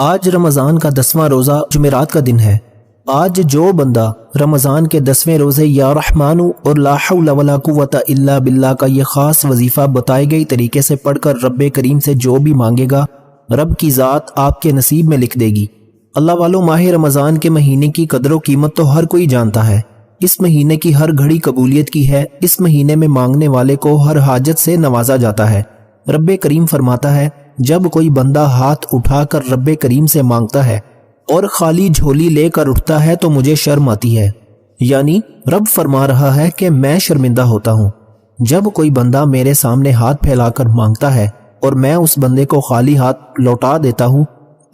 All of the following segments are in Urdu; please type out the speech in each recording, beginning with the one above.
آج رمضان کا 10واں روزہ جمعرات کا دن ہے۔ آج جو بندہ رمضان کے 10ویں روزے یا رحمانو اور لا حول ولا قوت الا باللہ کا یہ خاص وظیفہ بتائے گئی طریقے سے پڑھ کر رب کریم سے جو بھی مانگے گا، رب کی ذات آپ کے نصیب میں لکھ دے گی۔ اللہ والو، ماہ رمضان کے مہینے کی قدر و قیمت تو ہر کوئی جانتا ہے۔ اس مہینے کی ہر گھڑی قبولیت کی ہے۔ اس مہینے میں مانگنے والے کو ہر حاجت سے نوازا جاتا ہے۔ رب کریم فرماتا ہے، جب کوئی بندہ ہاتھ اٹھا کر رب کریم سے مانگتا ہے اور خالی جھولی لے کر اٹھتا ہے تو مجھے شرم آتی ہے۔ یعنی رب فرما رہا ہے کہ میں شرمندہ ہوتا ہوں جب کوئی بندہ میرے سامنے ہاتھ پھیلا کر مانگتا ہے اور میں اس بندے کو خالی ہاتھ لوٹا دیتا ہوں۔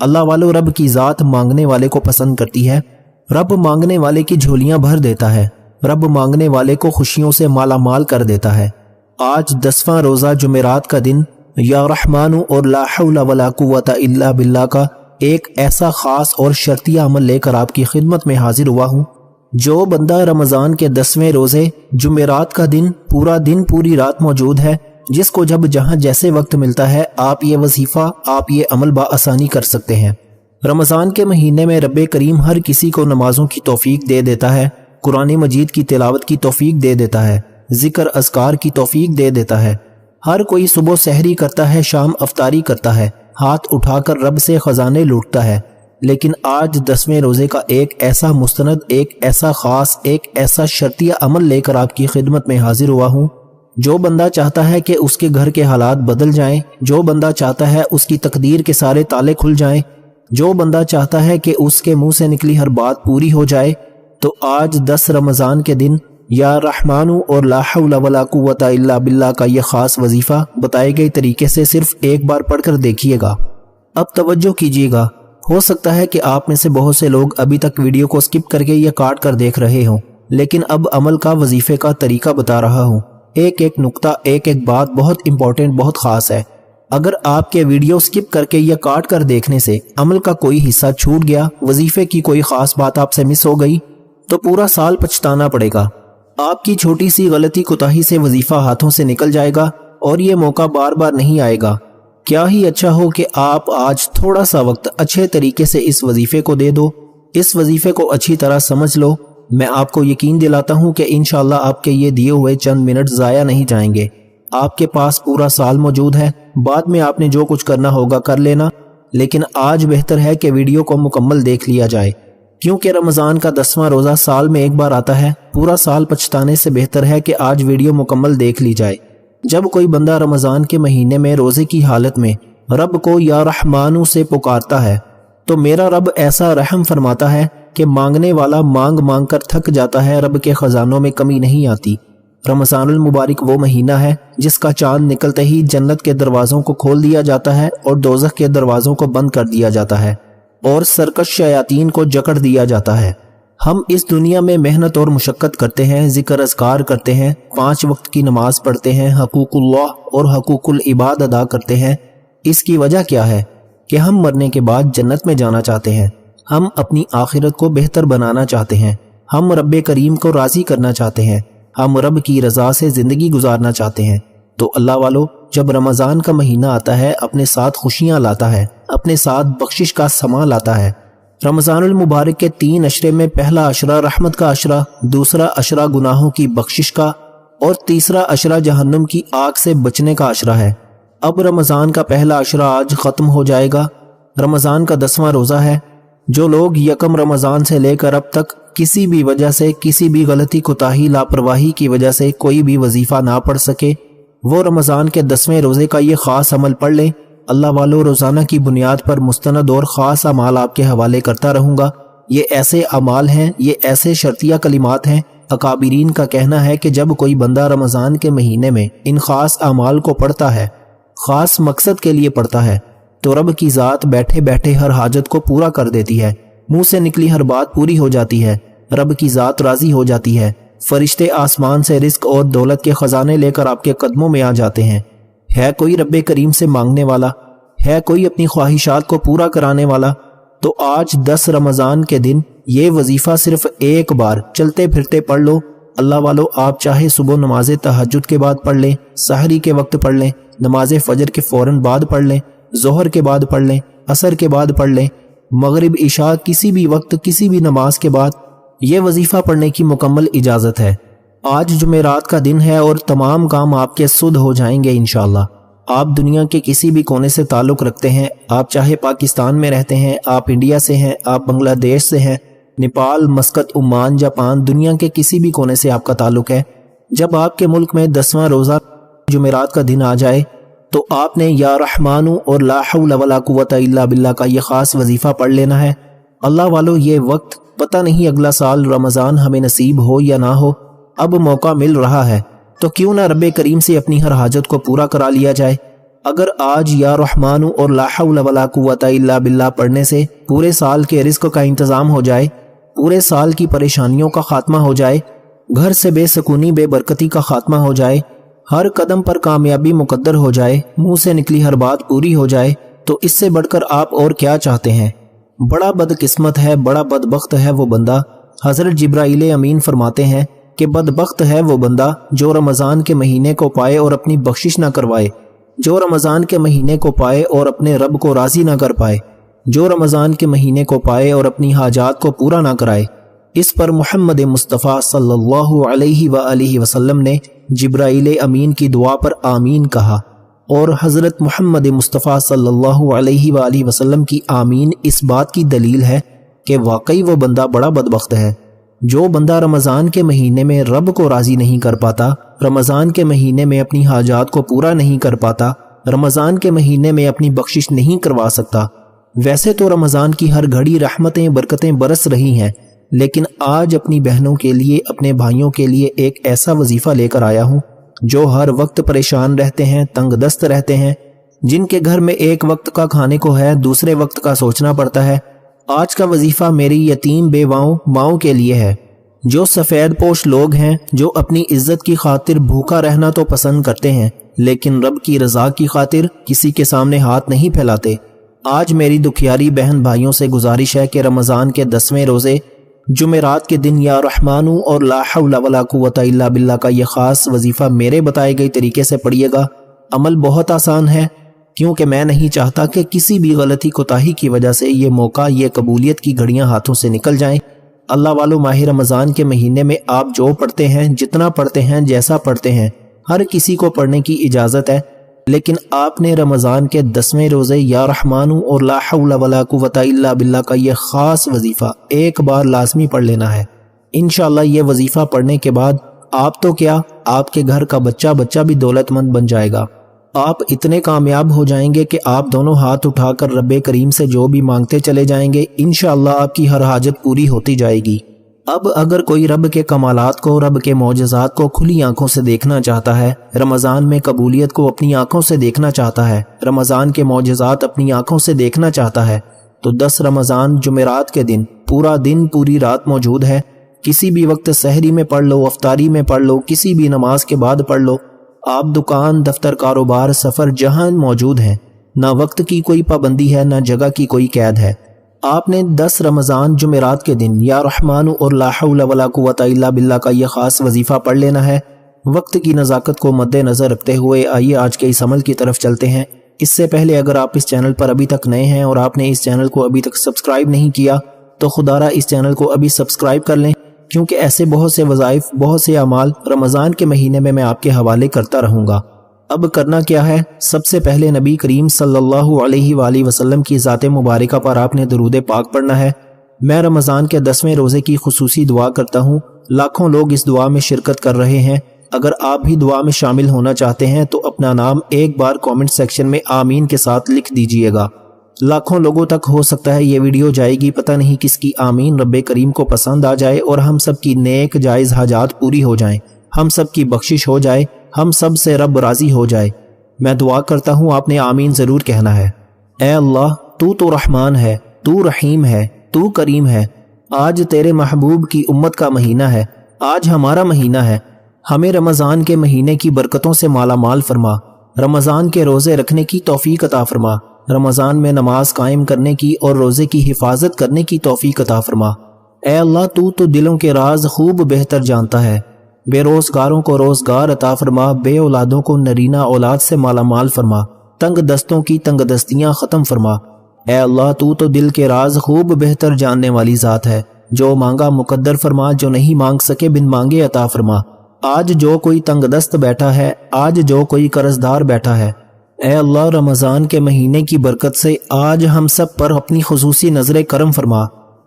اللہ والو، رب کی ذات مانگنے والے کو پسند کرتی ہے۔ رب مانگنے والے کی جھولیاں بھر دیتا ہے۔ رب مانگنے والے کو خوشیوں سے مالا مال کر دیتا ہے۔ آج 10واں روزہ جمعرات کا دن یا رحمانو اور لا حول ولا قوت الا باللہ کا ایک ایسا خاص اور شرطیہ عمل لے کر آپ کی خدمت میں حاضر ہوا ہوں۔ جو بندہ رمضان کے 10ویں روزے جمعرات کا دن پورا دن پوری رات موجود ہے، جس کو جب جہاں جیسے وقت ملتا ہے، آپ یہ وظیفہ، آپ یہ عمل بآسانی کر سکتے ہیں۔ رمضان کے مہینے میں رب کریم ہر کسی کو نمازوں کی توفیق دے دیتا ہے، قرآن مجید کی تلاوت کی توفیق دے دیتا ہے، ذکر اذکار کی توفیق دے دیتا ہے۔ ہر کوئی صبح سحری کرتا ہے، شام افطاری کرتا ہے، ہاتھ اٹھا کر رب سے خزانے لوٹتا ہے۔ لیکن آج 10ویں روزے کا ایک ایسا مستند، ایک ایسا خاص، ایک ایسا شرطیہ عمل لے کر آپ کی خدمت میں حاضر ہوا ہوں۔ جو بندہ چاہتا ہے کہ اس کے گھر کے حالات بدل جائیں، جو بندہ چاہتا ہے اس کی تقدیر کے سارے تالے کھل جائیں، جو بندہ چاہتا ہے کہ اس کے منہ سے نکلی ہر بات پوری ہو جائے، تو آج 10 رمضان کے دن یا رحمانو اور لا حول ولا قوت الا باللہ کا یہ خاص وظیفہ بتائے گئے طریقے سے صرف ایک بار پڑھ کر دیکھیے گا۔ اب توجہ کیجیے گا، ہو سکتا ہے کہ آپ میں سے بہت سے لوگ ابھی تک ویڈیو کو سکپ کر کے یا کاٹ کر دیکھ رہے ہوں، لیکن اب عمل کا وظیفے کا طریقہ بتا رہا ہوں۔ ایک ایک نقطہ، ایک ایک بات بہت امپورٹنٹ، بہت خاص ہے۔ اگر آپ کے ویڈیو سکپ کر کے یا کاٹ کر دیکھنے سے عمل کا کوئی حصہ چھوٹ گیا، وظیفے کی کوئی خاص بات آپ سے مس ہو گئی، تو پورا سال پچھتانا پڑے گا۔ آپ کی چھوٹی سی غلطی کوتاہی سے وظیفہ ہاتھوں سے نکل جائے گا اور یہ موقع بار بار نہیں آئے گا۔ کیا ہی اچھا ہو کہ آپ آج تھوڑا سا وقت اچھے طریقے سے اس وظیفے کو دے دو، اس وظیفے کو اچھی طرح سمجھ لو۔ میں آپ کو یقین دلاتا ہوں کہ انشاءاللہ آپ کے یہ دیے ہوئے چند منٹ ضائع نہیں جائیں گے۔ آپ کے پاس پورا سال موجود ہے، بعد میں آپ نے جو کچھ کرنا ہوگا کر لینا، لیکن آج بہتر ہے کہ ویڈیو کو مکمل دیکھ لیا جائے، کیونکہ رمضان کا 10واں روزہ سال میں ایک بار آتا ہے۔ پورا سال پچھتانے سے بہتر ہے کہ آج ویڈیو مکمل دیکھ لی جائے۔ جب کوئی بندہ رمضان کے مہینے میں روزے کی حالت میں رب کو یا رحمانو سے پکارتا ہے تو میرا رب ایسا رحم فرماتا ہے کہ مانگنے والا مانگ مانگ کر تھک جاتا ہے، رب کے خزانوں میں کمی نہیں آتی۔ رمضان المبارک وہ مہینہ ہے جس کا چاند نکلتے ہی جنت کے دروازوں کو کھول دیا جاتا ہے اور دوزخ کے دروازوں کو بند کر دیا جاتا ہے اور سرکش شیاطین کو جکڑ دیا جاتا ہے۔ ہم اس دنیا میں محنت اور مشقت کرتے ہیں، ذکر اذکار کرتے ہیں، 5 وقت کی نماز پڑھتے ہیں، حقوق اللہ اور حقوق العباد ادا کرتے ہیں۔ اس کی وجہ کیا ہے؟ کہ ہم مرنے کے بعد جنت میں جانا چاہتے ہیں، ہم اپنی آخرت کو بہتر بنانا چاہتے ہیں، ہم رب کریم کو راضی کرنا چاہتے ہیں، ہم رب کی رضا سے زندگی گزارنا چاہتے ہیں۔ تو اللہ والو، جب رمضان کا مہینہ آتا ہے اپنے ساتھ خوشیاں لاتا ہے، اپنے ساتھ بخشش کا سما لاتا ہے۔ رمضان المبارک کے 3 عشرے میں پہلا عشرہ رحمت کا عشرہ، دوسرا عشرہ گناہوں کی بخشش کا اور تیسرا عشرہ جہنم کی آگ سے بچنے کا عشرہ ہے۔ اب رمضان کا پہلا عشرہ آج ختم ہو جائے گا۔ رمضان کا 10واں روزہ ہے۔ جو لوگ یکم رمضان سے لے کر اب تک کسی بھی وجہ سے، کسی بھی غلطی کوتاہی لاپرواہی کی وجہ سے کوئی بھی وظیفہ نہ پڑھ سکے، وہ رمضان کے 10ویں روزے کا یہ خاص عمل پڑھ لیں۔ اللہ والو، روزانہ کی بنیاد پر مستند اور خاص اعمال آپ کے حوالے کرتا رہوں گا۔ یہ ایسے اعمال ہیں، یہ ایسے شرطیہ کلمات ہیں۔ اکابرین کا کہنا ہے کہ جب کوئی بندہ رمضان کے مہینے میں ان خاص اعمال کو پڑھتا ہے، خاص مقصد کے لیے پڑھتا ہے، تو رب کی ذات بیٹھے بیٹھے ہر حاجت کو پورا کر دیتی ہے، منہ سے نکلی ہر بات پوری ہو جاتی ہے، رب کی ذات راضی ہو جاتی ہے، فرشتے آسمان سے رزق اور دولت کے خزانے لے کر آپ کے قدموں میں آ جاتے ہیں۔ ہے کوئی رب کریم سے مانگنے والا، ہے کوئی اپنی خواہشات کو پورا کرانے والا، تو آج 10 رمضان کے دن یہ وظیفہ صرف ایک بار چلتے پھرتے پڑھ لو۔ اللہ والو، آپ چاہے صبح نماز تہجد کے بعد پڑھ لیں، سحری کے وقت پڑھ لیں، نماز فجر کے فوراً بعد پڑھ لیں، ظہر کے بعد پڑھ لیں، عصر کے بعد پڑھ لیں، مغرب عشاء کسی بھی وقت کسی بھی نماز کے بعد یہ وظیفہ پڑھنے کی مکمل اجازت ہے۔ آج جمعرات کا دن ہے اور تمام کام آپ کے سدھ ہو جائیں گے انشاءاللہ۔ آپ دنیا کے کسی بھی کونے سے تعلق رکھتے ہیں، آپ چاہے پاکستان میں رہتے ہیں، آپ انڈیا سے ہیں، آپ بنگلہ دیش سے ہیں، نیپال، مسقط، عمان، جاپان، دنیا کے کسی بھی کونے سے آپ کا تعلق ہے، جب آپ کے ملک میں 10واں روزہ جمعرات کا دن آ جائے تو آپ نے یا رحمانو اور لا حول ولا قوت الا باللہ کا یہ خاص وظیفہ پڑھ لینا ہے۔ اللہ والو، یہ وقت پتہ نہیں اگلا سال رمضان ہمیں نصیب ہو یا نہ ہو، اب موقع مل رہا ہے تو کیوں نہ رب کریم سے اپنی ہر حاجت کو پورا کرا لیا جائے۔ اگر آج یا رحمانو اور لا حول ولا قوت الا باللہ پڑھنے سے پورے سال کے رزق کا انتظام ہو جائے، پورے سال کی پریشانیوں کا خاتمہ ہو جائے، گھر سے بے سکونی بے برکتی کا خاتمہ ہو جائے، ہر قدم پر کامیابی مقدر ہو جائے، منہ سے نکلی ہر بات پوری ہو جائے، تو اس سے بڑھ کر آپ اور کیا چاہتے ہیں؟ بڑا بدقسمت ہے، بڑا بدبخت ہے وہ بندہ۔ حضرت جبرائیل امین فرماتے ہیں کہ بدبخت ہے وہ بندہ جو رمضان کے مہینے کو پائے اور اپنی بخشش نہ کروائے، جو رمضان کے مہینے کو پائے اور اپنے رب کو راضی نہ کر پائے، جو رمضان کے مہینے کو پائے اور اپنی حاجات کو پورا نہ کرائے۔ اس پر محمد مصطفیٰ صلی اللہ علیہ وآلہ وسلم نے جبرائیل امین کی دعا پر آمین کہا، اور حضرت محمد مصطفیٰ صلی اللہ علیہ وآلہ وسلم کی آمین اس بات کی دلیل ہے کہ واقعی وہ بندہ بڑا بدبخت ہے جو بندہ رمضان کے مہینے میں رب کو راضی نہیں کر پاتا، رمضان کے مہینے میں اپنی حاجات کو پورا نہیں کر پاتا، رمضان کے مہینے میں اپنی بخشش نہیں کروا سکتا۔ ویسے تو رمضان کی ہر گھڑی رحمتیں برکتیں برس رہی ہیں، لیکن آج اپنی بہنوں کے لیے، اپنے بھائیوں کے لیے ایک ایسا وظیفہ لے کر آیا ہوں جو ہر وقت پریشان رہتے ہیں، تنگ دست رہتے ہیں، جن کے گھر میں ایک وقت کا کھانے کو ہے، دوسرے وقت کا سوچنا پڑتا ہے۔ آج کا وظیفہ میری یتیم بیواؤں ماؤں کے لیے ہے، جو سفید پوش لوگ ہیں، جو اپنی عزت کی خاطر بھوکا رہنا تو پسند کرتے ہیں لیکن رب کی رضا کی خاطر کسی کے سامنے ہاتھ نہیں پھیلاتے۔ آج میری دکھیاری بہن بھائیوں سے گزارش ہے کہ رمضان کے 10ویں روزے جمعرات کے دن یا رحمانو اور لا حول ولا قوت الا باللہ کا یہ خاص وظیفہ میرے بتائے گئے طریقے سے پڑھیے گا۔ عمل بہت آسان ہے، کیونکہ میں نہیں چاہتا کہ کسی بھی غلطی کوتاہی کی وجہ سے یہ موقع، یہ قبولیت کی گھڑیاں ہاتھوں سے نکل جائیں۔ اللہ والو، ماہ رمضان کے مہینے میں آپ جو پڑھتے ہیں، جتنا پڑھتے ہیں، جیسا پڑھتے ہیں، ہر کسی کو پڑھنے کی اجازت ہے، لیکن آپ نے رمضان کے 10ویں روزے یا رحمانو اور لا حول ولا قوت الا باللہ کا یہ خاص وظیفہ ایک بار لازمی پڑھ لینا ہے۔ انشاءاللہ یہ وظیفہ پڑھنے کے بعد آپ تو کیا، آپ کے گھر کا بچہ بھی دولت مند بن جائے گا۔ آپ اتنے کامیاب ہو جائیں گے کہ آپ دونوں ہاتھ اٹھا کر رب کریم سے جو بھی مانگتے چلے جائیں گے، انشاءاللہ آپ کی ہر حاجت پوری ہوتی جائے گی۔ اب اگر کوئی رب کے کمالات کو، رب کے معجزات کو کھلی آنکھوں سے دیکھنا چاہتا ہے، رمضان میں قبولیت کو اپنی آنکھوں سے دیکھنا چاہتا ہے، رمضان کے معجزات اپنی آنکھوں سے دیکھنا چاہتا ہے، تو 10 رمضان جمعرات کے دن پورا دن پوری رات موجود ہے۔ کسی بھی وقت سحری میں پڑھ لو، افطاری میں پڑھ لو، کسی بھی نماز کے بعد پڑھ لو۔ آپ دکان، دفتر، کاروبار، سفر جہاں موجود ہیں، نہ وقت کی کوئی پابندی ہے، نہ جگہ کی کوئی قید ہے۔ آپ نے 10 رمضان جمعرات کے دن یا رحمانو اور لا حول ولا قوت الا باللہ کا یہ خاص وظیفہ پڑھ لینا ہے۔ وقت کی نزاکت کو مد نظر رکھتے ہوئے آئیے آج کے اس عمل کی طرف چلتے ہیں۔ اس سے پہلے اگر آپ اس چینل پر ابھی تک نئے ہیں اور آپ نے اس چینل کو ابھی تک سبسکرائب نہیں کیا تو خدارا اس چینل کو ابھی سبسکرائب کر لیں، کیونکہ ایسے بہت سے وظائف، بہت سے اعمال رمضان کے مہینے میں آپ کے حوالے کرتا رہوں گا۔ اب کرنا کیا ہے؟ سب سے پہلے نبی کریم صلی اللہ علیہ وآلہ وسلم کی ذات مبارکہ پر آپ نے درود پاک پڑھنا ہے۔ میں رمضان کے 10ویں روزے کی خصوصی دعا کرتا ہوں، لاکھوں لوگ اس دعا میں شرکت کر رہے ہیں۔ اگر آپ بھی دعا میں شامل ہونا چاہتے ہیں تو اپنا نام ایک بار کامنٹ سیکشن میں آمین کے ساتھ لکھ دیجئے گا۔ لاکھوں لوگوں تک ہو سکتا ہے یہ ویڈیو جائے گی، پتہ نہیں کس کی آمین رب کریم کو پسند آ جائے اور ہم سب کی نیک جائز حاجات پوری ہو جائیں، ہم سب کی بخشش ہو جائے، ہم سب سے رب راضی ہو جائے۔ میں دعا کرتا ہوں آپ نے آمین ضرور کہنا ہے۔ اے اللہ، تو رحمان ہے، تو رحیم ہے، تو کریم ہے۔ آج تیرے محبوب کی امت کا مہینہ ہے، آج ہمارا مہینہ ہے، ہمیں رمضان کے مہینے کی برکتوں سے مالا مال فرما، رمضان کے روزے رکھنے کی توفیق عطا فرما، رمضان میں نماز قائم کرنے کی اور روزے کی حفاظت کرنے کی توفیق عطا فرما۔ اے اللہ، تو دلوں کے راز خوب بہتر جانتا ہے، بے روزگاروں کو روزگار عطا فرما، بے اولادوں کو نرینہ اولاد سے مالا مال فرما، تنگ دستوں کی تنگ دستیاں ختم فرما۔ اے اللہ تو دل کے راز خوب بہتر جاننے والی ذات ہے، جو مانگا مقدر فرما، جو نہیں مانگ سکے بن مانگے عطا فرما۔ آج جو کوئی تنگ دست بیٹھا ہے، آج جو کوئی قرضدار بیٹھا ہے، اے اللہ رمضان کے مہینے کی برکت سے آج ہم سب پر اپنی خصوصی نظر کرم فرما،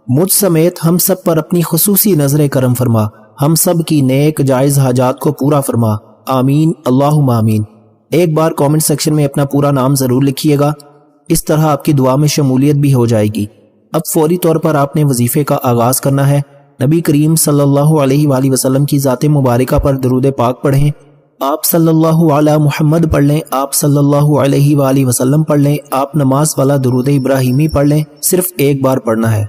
مجھ سمیت ہم سب پر اپنی خصوصی نظر کرم فرما، ہم سب کی نیک جائز حاجات کو پورا فرما، آمین اللہم آمین۔ ایک بار کامنٹ سیکشن میں اپنا پورا نام ضرور لکھیے گا، اس طرح آپ کی دعا میں شمولیت بھی ہو جائے گی۔ اب فوری طور پر آپ نے وظیفے کا آغاز کرنا ہے۔ نبی کریم صلی اللہ علیہ وآلہ وسلم کی ذات مبارکہ پر درود پاک پڑھیں، آپ صلی اللہ علی محمد پڑھ لیں، آپ صلی اللہ علیہ وآلہ وسلم پڑھ لیں، آپ نماز والا درود ابراہیمی پڑھ لیں، صرف ایک بار پڑھنا ہے۔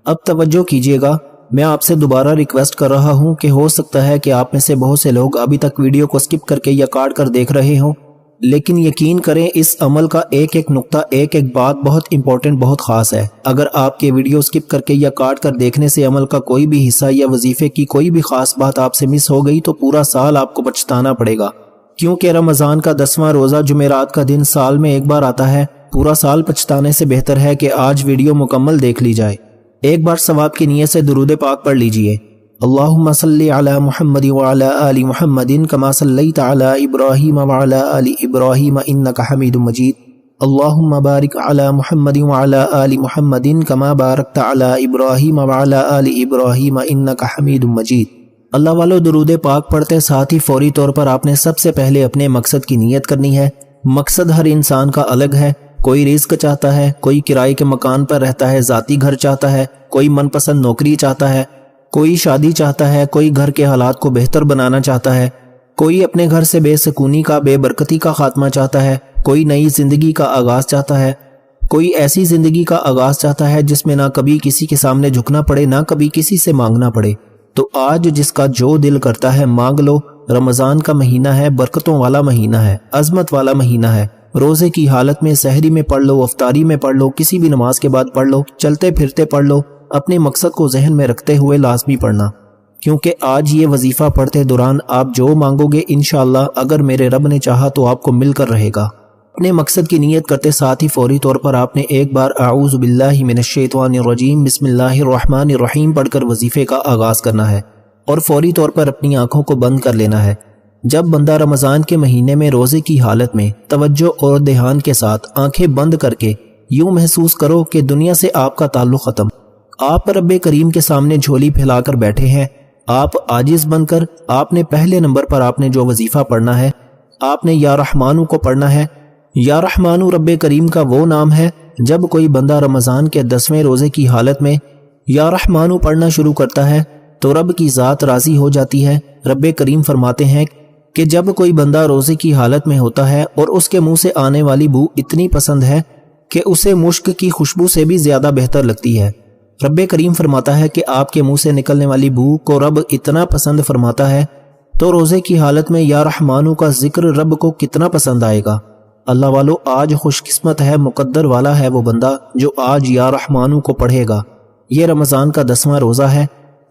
اب توجہ کیجئے گا، میں آپ سے دوبارہ ریکویسٹ کر رہا ہوں کہ ہو سکتا ہے کہ آپ میں سے بہت سے لوگ ابھی تک ویڈیو کو سکپ کر کے یا کاٹ کر دیکھ رہے ہوں، لیکن یقین کریں اس عمل کا ایک ایک نقطہ، ایک ایک بات بہت امپورٹنٹ، بہت خاص ہے۔ اگر آپ کے ویڈیو سکپ کر کے یا کاٹ کر دیکھنے سے عمل کا کوئی بھی حصہ یا وظیفے کی کوئی بھی خاص بات آپ سے مس ہو گئی تو پورا سال آپ کو پچھتانا پڑے گا، کیونکہ رمضان کا 10واں روزہ جمعرات کا دن سال میں ایک بار آتا ہے۔ پورا سال پچھتانے سے بہتر ہے کہ آج ویڈیو مکمل دیکھ لی جائے۔ ایک بار ثواب کی نیت سے درود پاک پڑھ لیجئے۔ اللہم صلی علی محمد وعلی آل محمد کما صلیت علی ابراہیم وعلی آل ابراہیم انک حمید مجید۔ اللہم بارک علی محمد وعلی آل محمد کما بارکت علی ابراہیم وعلی آل ابراہیم انک حمید مجید۔ اللہ والو درود پاک پڑھتے ساتھ ہی فوری طور پر آپ نے سب سے پہلے اپنے مقصد کی نیت کرنی ہے۔ مقصد ہر انسان کا الگ ہے، کوئی رزق چاہتا ہے، کوئی کرائے کے مکان پر رہتا ہے، ذاتی گھر چاہتا ہے، کوئی من پسند نوکری چاہتا ہے، کوئی شادی چاہتا ہے، کوئی گھر کے حالات کو بہتر بنانا چاہتا ہے، کوئی اپنے گھر سے بے سکونی کا، بے برکتی کا خاتمہ چاہتا ہے، کوئی نئی زندگی کا آغاز چاہتا ہے، کوئی ایسی زندگی کا آغاز چاہتا ہے جس میں نہ کبھی کسی کے سامنے جھکنا پڑے، نہ کبھی کسی سے مانگنا پڑے۔ تو آج جس کا جو دل کرتا ہے مانگ لو۔ رمضان کا مہینہ ہے، برکتوں والا مہینہ ہے، عظمت والا مہینہ ہے۔ روزے کی حالت میں سحری میں پڑھ لو، افطاری میں پڑھ لو، کسی بھی نماز کے بعد پڑھ لو، چلتے پھرتے پڑھ لو، اپنے مقصد کو ذہن میں رکھتے ہوئے لازمی پڑھنا، کیونکہ آج یہ وظیفہ پڑھتے دوران آپ جو مانگو گے انشاءاللہ اگر میرے رب نے چاہا تو آپ کو مل کر رہے گا۔ اپنے مقصد کی نیت کرتے ساتھ ہی فوری طور پر آپ نے ایک بار اعوذ باللہ من الشیطان الرجیم بسم اللہ الرحمن الرحیم پڑھ کر وظیفے کا آغاز کرنا ہے، اور فوری طور پر اپنی آنکھوں کو بند کر لینا ہے۔ جب بندہ رمضان کے مہینے میں روزے کی حالت میں توجہ اور دھیان کے ساتھ آنکھیں بند کر کے یوں محسوس کرو کہ دنیا سے آپ کا تعلق ختم، آپ رب کریم کے سامنے جھولی پھیلا کر بیٹھے ہیں، آپ عاجز بن کر آپ نے پہلے نمبر پر آپ نے جو وظیفہ پڑھنا ہے، آپ نے یا رحمانو کو پڑھنا ہے۔ یا رحمانو رب کریم کا وہ نام ہے، جب کوئی بندہ رمضان کے 10ویں روزے کی حالت میں یا رحمانو پڑھنا شروع کرتا ہے تو رب کی ذات راضی ہو جاتی ہے۔ رب کریم فرماتے ہیں کہ جب کوئی بندہ روزے کی حالت میں ہوتا ہے اور اس کے منہ سے آنے والی بو اتنی پسند ہے کہ اسے مشک کی خوشبو سے بھی زیادہ بہتر لگتی ہے۔ رب کریم فرماتا ہے کہ آپ کے منہ سے نکلنے والی بو کو رب اتنا پسند فرماتا ہے تو روزے کی حالت میں یا رحمانو کا ذکر رب کو کتنا پسند آئے گا۔ اللہ والو آج خوش قسمت ہے، مقدر والا ہے وہ بندہ جو آج یا رحمانو کو پڑھے گا۔ یہ رمضان کا 10واں روزہ ہے۔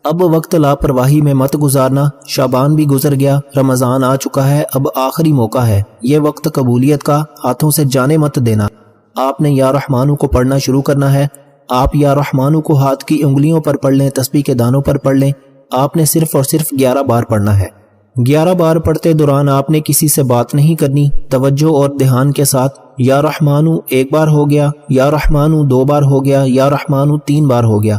اب وقت لاپرواہی میں مت گزارنا، شعبان بھی گزر گیا، رمضان آ چکا ہے، اب آخری موقع ہے، یہ وقت قبولیت کا، ہاتھوں سے جانے مت دینا۔ آپ نے یا رحمانو کو پڑھنا شروع کرنا ہے۔ آپ یا رحمانو کو ہاتھ کی انگلیوں پر پڑھ لیں، تسبیح کے دانوں پر پڑھ لیں۔ آپ نے صرف اور صرف 11 بار پڑھنا ہے۔ 11 بار پڑھتے دوران آپ نے کسی سے بات نہیں کرنی، توجہ اور دھیان کے ساتھ یا رحمانو 1 بار ہو گیا، یا رحمانو 2 بار ہو گیا، یا رحمانو 3 بار ہو گیا۔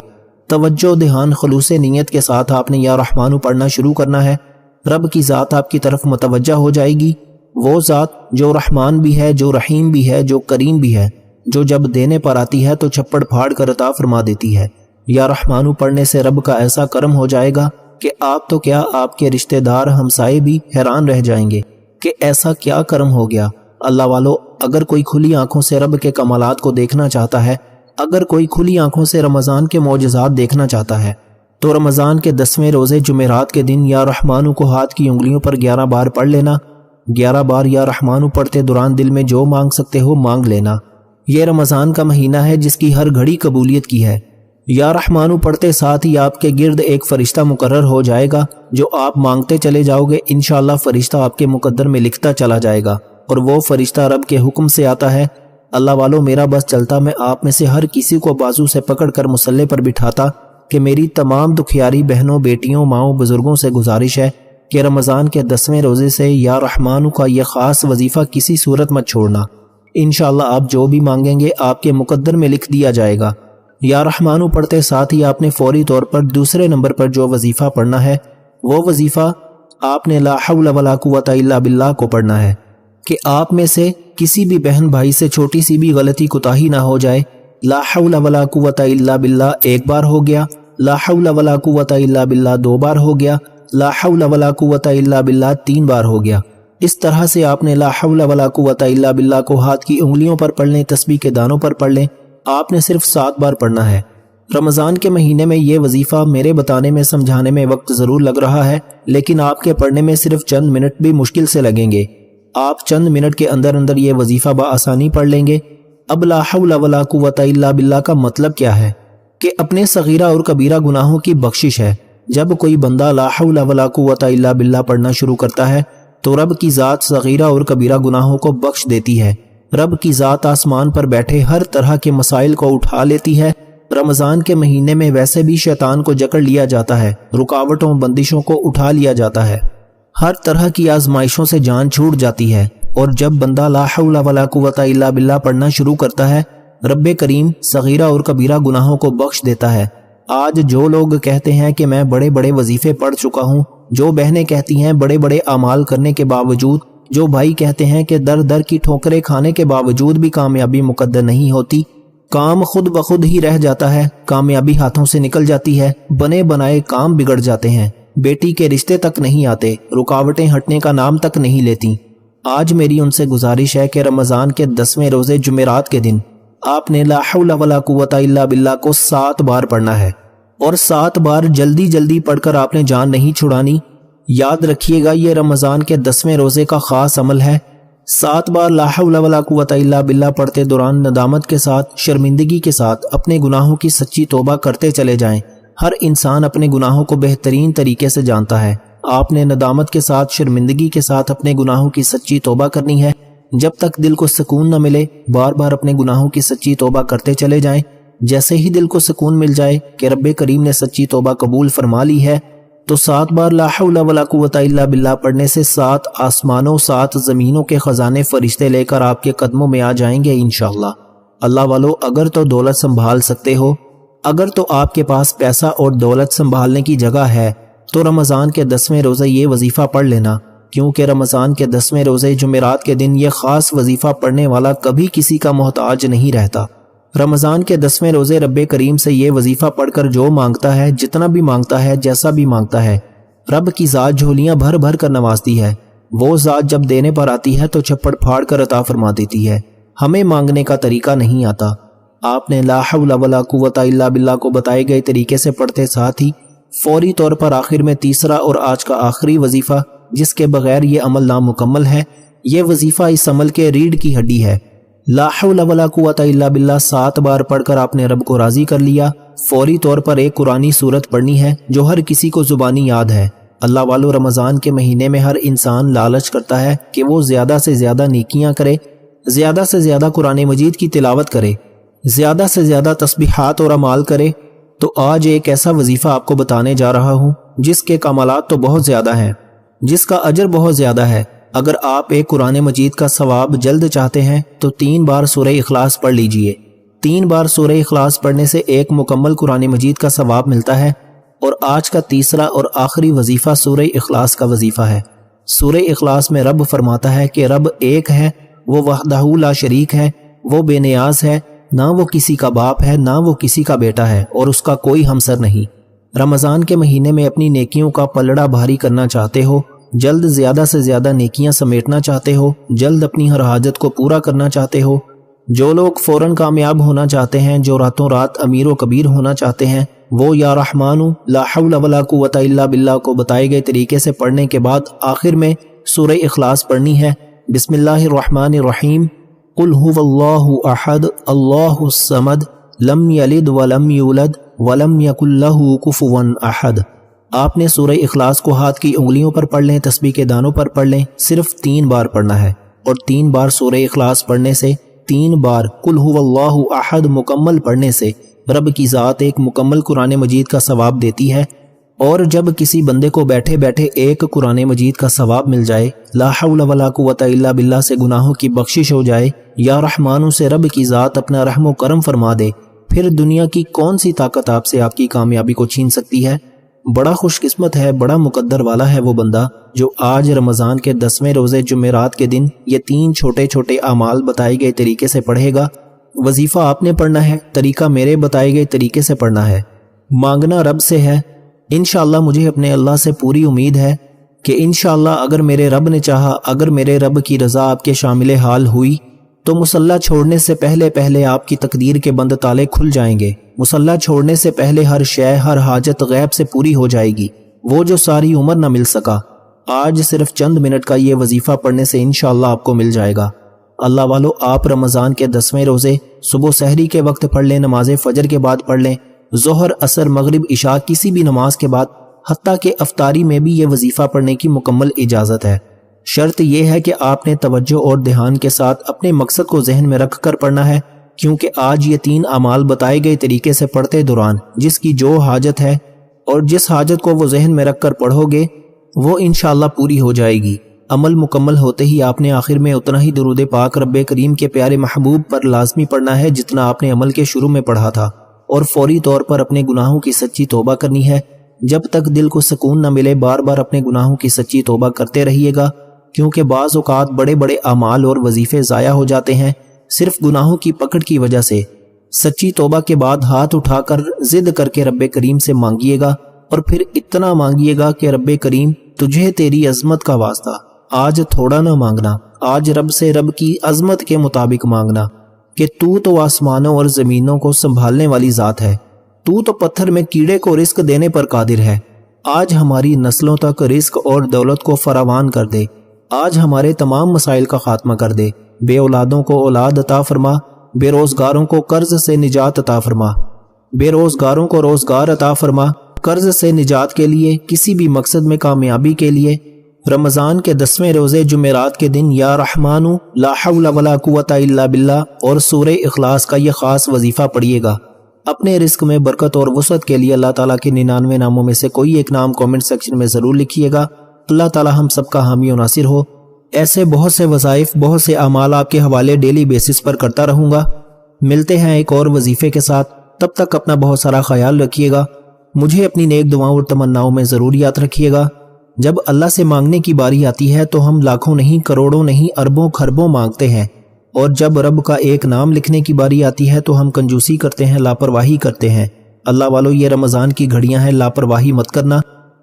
توجہ دھیان خلوص نیت کے ساتھ آپ نے یا رحمانو پڑھنا شروع کرنا ہے۔ رب کی ذات آپ کی طرف متوجہ ہو جائے گی، وہ ذات جو رحمان بھی ہے، جو رحیم بھی ہے، جو کریم بھی ہے، جو جب دینے پر آتی ہے تو چھپڑ پھاڑ کر عطا فرما دیتی ہے۔ یا رحمانو پڑھنے سے رب کا ایسا کرم ہو جائے گا کہ آپ تو کیا آپ کے رشتہ دار ہمسائے بھی حیران رہ جائیں گے کہ ایسا کیا کرم ہو گیا۔ اللہ والو اگر کوئی کھلی آنکھوں سے رب کے کمالات کو دیکھنا چاہتا ہے، اگر کوئی کھلی آنکھوں سے رمضان کے معجزات دیکھنا چاہتا ہے تو رمضان کے 10ویں روزے جمعرات کے دن یا رحمانو کو ہاتھ کی انگلیوں پر 11 بار پڑھ لینا۔ 11 بار یا رحمانو پڑھتے دوران دل میں جو مانگ سکتے ہو مانگ لینا۔ یہ رمضان کا مہینہ ہے جس کی ہر گھڑی قبولیت کی ہے۔ یا رحمانو پڑھتے ساتھ ہی آپ کے گرد ایک فرشتہ مقرر ہو جائے گا، جو آپ مانگتے چلے جاؤ گے انشاءاللہ فرشتہ آپ کے مقدر میں لکھتا چلا جائے گا، اور وہ فرشتہ رب کے حکم سے آتا ہے۔ اللہ والو میرا بس چلتا میں آپ میں سے ہر کسی کو بازو سے پکڑ کر مصلے پر بٹھاتا کہ میری تمام دکھیاری بہنوں بیٹیوں ماؤں بزرگوں سے گزارش ہے کہ رمضان کے 10ویں روزے سے یا رحمانو کا یہ خاص وظیفہ کسی صورت مت چھوڑنا۔ انشاءاللہ آپ جو بھی مانگیں گے آپ کے مقدر میں لکھ دیا جائے گا۔ یا رحمانو پڑھتے ساتھ ہی آپ نے فوری طور پر دوسرے نمبر پر جو وظیفہ پڑھنا ہے وہ وظیفہ آپ نے لا حول ولا قوت الا باللہ کو پڑھنا ہے کہ آپ میں سے کسی بھی بہن بھائی سے چھوٹی سی بھی غلطی کوتاہی نہ ہو جائے۔ لا حول ولا قوت الا باللہ ایک بار ہو گیا، لا حول ولا قوت الا باللہ 2 بار ہو گیا، لا حول ولا قوت الا باللہ 3 بار ہو گیا۔ اس طرح سے آپ نے لا حول ولا قوت الا باللہ کو ہاتھ کی انگلیوں پر پڑھ لیں، تسبیح کے دانوں پر پڑھ لیں۔ آپ نے صرف 7 بار پڑھنا ہے۔ رمضان کے مہینے میں یہ وظیفہ میرے بتانے میں سمجھانے میں وقت ضرور لگ رہا ہے، لیکن آپ کے پڑھنے میں صرف چند منٹ بھی مشکل سے لگیں گے۔ آپ چند منٹ کے اندر اندر یہ وظیفہ بآسانی پڑھ لیں گے۔ اب لا حول ولا قوت الا باللہ کا مطلب کیا ہے؟ کہ اپنے صغیرہ اور کبیرہ گناہوں کی بخشش ہے۔ جب کوئی بندہ لا حول ولا قوت الا باللہ پڑھنا شروع کرتا ہے تو رب کی ذات صغیرہ اور کبیرہ گناہوں کو بخش دیتی ہے۔ رب کی ذات آسمان پر بیٹھے ہر طرح کے مسائل کو اٹھا لیتی ہے۔ رمضان کے مہینے میں ویسے بھی شیطان کو جکڑ لیا جاتا ہے، رکاوٹوں بندشوں کو اٹھا لیا جاتا ہے، ہر طرح کی آزمائشوں سے جان چھوٹ جاتی ہے۔ اور جب بندہ لا حول ولا قوت الا باللہ پڑھنا شروع کرتا ہے رب کریم صغیرہ اور کبیرہ گناہوں کو بخش دیتا ہے۔ آج جو لوگ کہتے ہیں کہ میں بڑے بڑے وظیفے پڑھ چکا ہوں، جو بہنیں کہتی ہیں بڑے بڑے اعمال کرنے کے باوجود، جو بھائی کہتے ہیں کہ در در کی ٹھوکریں کھانے کے باوجود بھی کامیابی مقدر نہیں ہوتی، کام خود بخود ہی رہ جاتا ہے، کامیابی ہاتھوں سے نکل جاتی ہے، بنے بنائے کام بگڑ جاتے ہیں، بیٹی کے رشتے تک نہیں آتے، رکاوٹیں ہٹنے کا نام تک نہیں لیتی۔ آج میری ان سے گزارش ہے کہ رمضان کے 10ویں روزے جمعرات کے دن آپ نے لا حول ولا قوت الا باللہ کو 7 بار پڑھنا ہے، اور 7 بار جلدی جلدی پڑھ کر آپ نے جان نہیں چھڑانی۔ یاد رکھیے گا یہ رمضان کے 10ویں روزے کا خاص عمل ہے۔ 7 بار لا حول ولا قوت الا باللہ پڑھتے دوران ندامت کے ساتھ، شرمندگی کے ساتھ اپنے گناہوں کی سچی توبہ کرتے چلے جائیں۔ ہر انسان اپنے گناہوں کو بہترین طریقے سے جانتا ہے۔ آپ نے ندامت کے ساتھ، شرمندگی کے ساتھ اپنے گناہوں کی سچی توبہ کرنی ہے۔ جب تک دل کو سکون نہ ملے بار بار اپنے گناہوں کی سچی توبہ کرتے چلے جائیں۔ جیسے ہی دل کو سکون مل جائے کہ رب کریم نے سچی توبہ قبول فرما لی ہے تو 7 بار لا حول ولا قوت الا باللہ پڑھنے سے 7 آسمانوں 7 زمینوں کے خزانے فرشتے لے کر آپ کے قدموں میں آ جائیں گے انشاءاللہ۔ اللہ والو اگر تو دولت سنبھال سکتے ہو، اگر تو آپ کے پاس پیسہ اور دولت سنبھالنے کی جگہ ہے تو رمضان کے 10ویں روزے یہ وظیفہ پڑھ لینا، کیونکہ رمضان کے 10ویں روزے جمعرات کے دن یہ خاص وظیفہ پڑھنے والا کبھی کسی کا محتاج نہیں رہتا۔ رمضان کے 10ویں روزے رب کریم سے یہ وظیفہ پڑھ کر جو مانگتا ہے، جتنا بھی مانگتا ہے، جیسا بھی مانگتا ہے، رب کی ذات جھولیاں بھر بھر کر نوازتی ہے۔ وہ ذات جب دینے پر آتی ہے تو چھپڑ پھاڑ کر عطا فرما دیتی ہے۔ ہمیں مانگنے کا طریقہ نہیں آتا۔ آپ نے لا حول ولا قوت الا باللہ کو بتائے گئے طریقے سے پڑھتے ساتھ ہی فوری طور پر آخر میں تیسرا اور آج کا آخری وظیفہ، جس کے بغیر یہ عمل نامکمل ہے، یہ وظیفہ اس عمل کے ریڑھ کی ہڈی ہے۔ لا حول ولا قوت الا باللہ 7 بار پڑھ کر آپ نے رب کو راضی کر لیا۔ فوری طور پر ایک قرآنی سورت پڑھنی ہے جو ہر کسی کو زبانی یاد ہے۔ اللہ والو رمضان کے مہینے میں ہر انسان لالچ کرتا ہے کہ وہ زیادہ سے زیادہ نیکیاں کرے، زیادہ سے زیادہ قرآن مجید کی تلاوت کرے، زیادہ سے زیادہ تسبیحات اور اعمال کرے۔ تو آج ایک ایسا وظیفہ آپ کو بتانے جا رہا ہوں جس کے کمالات تو بہت زیادہ ہیں، جس کا اجر بہت زیادہ ہے۔ اگر آپ ایک قرآن مجید کا ثواب جلد چاہتے ہیں تو 3 بار سورہ اخلاص پڑھ لیجئے۔ 3 بار سورہ اخلاص پڑھنے سے ایک مکمل قرآن مجید کا ثواب ملتا ہے۔ اور آج کا تیسرا اور آخری وظیفہ سورہ اخلاص کا وظیفہ ہے۔ سورہ اخلاص میں رب فرماتا ہے کہ رب ایک ہے، وہ وحدہ لا شریک ہے، وہ بے نیاز ہے، نہ وہ کسی کا باپ ہے نہ وہ کسی کا بیٹا ہے، اور اس کا کوئی ہمسر نہیں۔ رمضان کے مہینے میں اپنی نیکیوں کا پلڑا بھاری کرنا چاہتے ہو، جلد زیادہ سے زیادہ نیکیاں سمیٹنا چاہتے ہو، جلد اپنی ہر حاجت کو پورا کرنا چاہتے ہو، جو لوگ فوراً کامیاب ہونا چاہتے ہیں، جو راتوں رات امیر و کبیر ہونا چاہتے ہیں، وہ یا رحمانو لا حول ولا قوت الا باللہ کو بتائے گئے طریقے سے پڑھنے کے بعد آخر میں سورہ اخلاص پڑھنی ہے۔ بسم اللہ الرحمن الرحیم، قل هو اللہ احد اللہ الصمد لم یلد ولم یولد ولم یکن لہ کفوا احد۔ آپ نے سورہ اخلاص کو ہاتھ کی انگلیوں پر پڑھ لیں، تسبیح کے دانوں پر پڑھ لیں، صرف 3 بار پڑھنا ہے، اور 3 بار سورہ اخلاص پڑھنے سے 3 بار قل هو اللہ احد مکمل پڑھنے سے رب کی ذات ایک مکمل قرآن مجید کا ثواب دیتی ہے، اور جب کسی بندے کو بیٹھے بیٹھے ایک قرآن مجید کا ثواب مل جائے، لا حول ولا قوت الا باللہ سے گناہوں کی بخشش ہو جائے، یا رحمانو سے رب کی ذات اپنا رحم و کرم فرما دے، پھر دنیا کی کون سی طاقت آپ سے آپ کی کامیابی کو چھین سکتی ہے؟ بڑا خوش قسمت ہے، بڑا مقدر والا ہے وہ بندہ جو آج رمضان کے 10ویں روزے جمعرات کے دن یہ 3 چھوٹے چھوٹے اعمال بتائے گئے طریقے سے پڑھے گا۔ وظیفہ آپ نے پڑھنا ہے، طریقہ میرے بتائے گئے طریقے سے پڑھنا ہے، مانگنا رب سے ہے۔ انشاءاللہ مجھے اپنے اللہ سے پوری امید ہے کہ انشاءاللہ اگر میرے رب نے چاہا، اگر میرے رب کی رضا آپ کے شامل حال ہوئی تو مصلی چھوڑنے سے پہلے پہلے آپ کی تقدیر کے بند تالے کھل جائیں گے۔ مصلی چھوڑنے سے پہلے ہر شے، ہر حاجت غیب سے پوری ہو جائے گی، وہ جو ساری عمر نہ مل سکا، آج صرف چند منٹ کا یہ وظیفہ پڑھنے سے انشاءاللہ آپ کو مل جائے گا۔ اللہ والو، آپ رمضان کے 10ویں روزے صبح سحری کے وقت پڑھ لیں، نماز فجر کے بعد پڑھ لیں، ظہر، عصر، مغرب، عشاء کسی بھی نماز کے بعد، حتیٰ کہ افطاری میں بھی یہ وظیفہ پڑھنے کی مکمل اجازت ہے۔ شرط یہ ہے کہ آپ نے توجہ اور دھیان کے ساتھ اپنے مقصد کو ذہن میں رکھ کر پڑھنا ہے، کیونکہ آج یہ 3 اعمال بتائے گئے طریقے سے پڑھتے دوران جس کی جو حاجت ہے اور جس حاجت کو وہ ذہن میں رکھ کر پڑھو گے وہ انشاءاللہ پوری ہو جائے گی۔ عمل مکمل ہوتے ہی آپ نے آخر میں اتنا ہی درود پاک رب کریم کے پیارے محبوب پر لازمی پڑھنا ہے جتنا آپ نے عمل کے شروع میں پڑھا تھا، اور فوری طور پر اپنے گناہوں کی سچی توبہ کرنی ہے۔ جب تک دل کو سکون نہ ملے بار بار اپنے گناہوں کی سچی توبہ کرتے رہیے گا، کیونکہ بعض اوقات بڑے بڑے اعمال اور وظیفے ضائع ہو جاتے ہیں صرف گناہوں کی پکڑ کی وجہ سے۔ سچی توبہ کے بعد ہاتھ اٹھا کر ضد کر کے رب کریم سے مانگیے گا، اور پھر اتنا مانگیے گا کہ رب کریم تجھے تیری عظمت کا واسطہ، آج تھوڑا نہ مانگنا، آج رب سے رب کی عظمت کے مطابق مانگنا کہ تو آسمانوں اور زمینوں کو سنبھالنے والی ذات ہے، تو پتھر میں کیڑے کو رزق دینے پر قادر ہے، آج ہماری نسلوں تک رزق اور دولت کو فراوان کر دے، آج ہمارے تمام مسائل کا خاتمہ کر دے، بے اولادوں کو اولاد عطا فرما، بے روزگاروں کو قرض سے نجات عطا فرما، بے روزگاروں کو روزگار عطا فرما، قرض سے نجات کے لیے، کسی بھی مقصد میں کامیابی کے لیے۔ رمضان کے 10ویں روزے جمعرات کے دن یا رحمانو لا حول ولا قوت الا باللہ اور سورہ اخلاص کا یہ خاص وظیفہ پڑھیے گا۔ اپنے رزق میں برکت اور وسعت کے لیے اللہ تعالیٰ کے 99 ناموں میں سے کوئی ایک نام کامنٹ سیکشن میں ضرور لکھیے گا۔ اللہ تعالیٰ ہم سب کا حامی و ناصر ہو۔ ایسے بہت سے وظائف، بہت سے اعمال آپ کے حوالے ڈیلی بیسس پر کرتا رہوں گا۔ ملتے ہیں ایک اور وظیفے کے ساتھ، تب تک اپنا بہت سارا خیال رکھیے گا، مجھے اپنی نیک دعاؤں اور تمناؤں میں ضرور یاد رکھیے گا۔ جب اللہ سے مانگنے کی باری آتی ہے تو ہم لاکھوں نہیں، کروڑوں نہیں، اربوں خربوں مانگتے ہیں، اور جب رب کا ایک نام لکھنے کی باری آتی ہے تو ہم کنجوسی کرتے ہیں، لاپرواہی کرتے ہیں۔ اللہ والو، یہ رمضان کی گھڑیاں ہیں، لاپرواہی مت کرنا،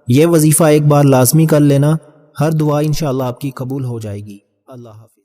یہ وظیفہ ایک بار لازمی کر لینا، ہر دعا انشاءاللہ آپ کی قبول ہو جائے گی۔ اللہ حافظ۔